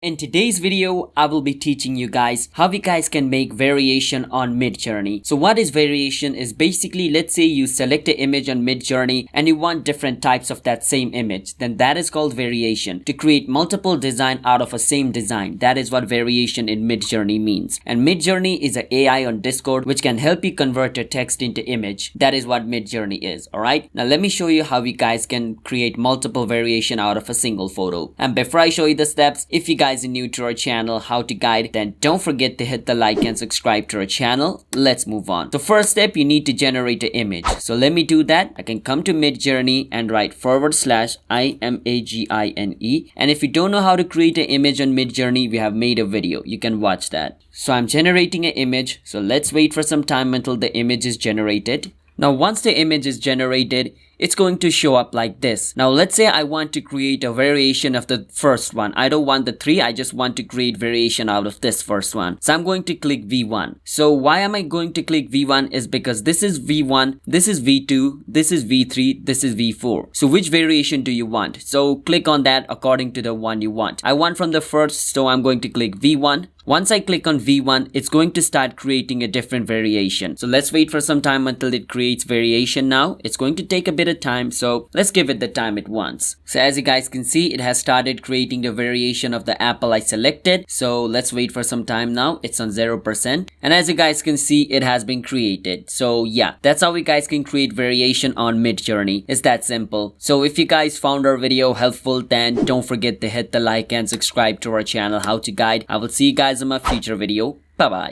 In today's video, I will be teaching you guys how you guys can make variation on Midjourney. So what is variation is basically, let's say you select an image on Midjourney and you want different types of that same image. Then that is called variation. To create multiple design out of a same design. That is what variation in Midjourney means. And Midjourney is an AI on Discord which can help you convert your text into image. That is what Midjourney is. Alright. Now let me show you how you guys can create multiple variation out of a single photo. And before I show you the steps, if you guys are new to our channel, how to guide, then don't forget to hit the like and subscribe to our channel. Let's move on. So first step, you need to generate an image. So let me do that. I can come to Midjourney and write /imagine. And if you don't know how to create an image on Midjourney, we have made a video. You can watch that. So I'm generating an image. So let's wait for some time until the image is generated. Now once the image is generated, it's going to show up like this. Now let's say I want to create a variation of the first one. I don't want the 3, I just want to create variation out of this first one. So I'm going to click V1. So why am I going to click V1 is because this is V1, this is V2, this is V3, this is V4. So which variation do you want? So click on that according to the one you want. I want from the first, so I'm going to click V1. Once I click on V1, it's going to start creating a different variation. So let's wait for some time until it creates variation now. It's going to take a bit of time, so let's give it the time it wants. So as you guys can see, it has started creating the variation of the apple I selected. So let's wait for some time now. It's on 0%. And as you guys can see, it has been created. So yeah, that's how you guys can create variation on Midjourney. It's that simple. So if you guys found our video helpful, then don't forget to hit the like and subscribe to our channel, How to Guide. I will see you guys in my future video. Bye bye.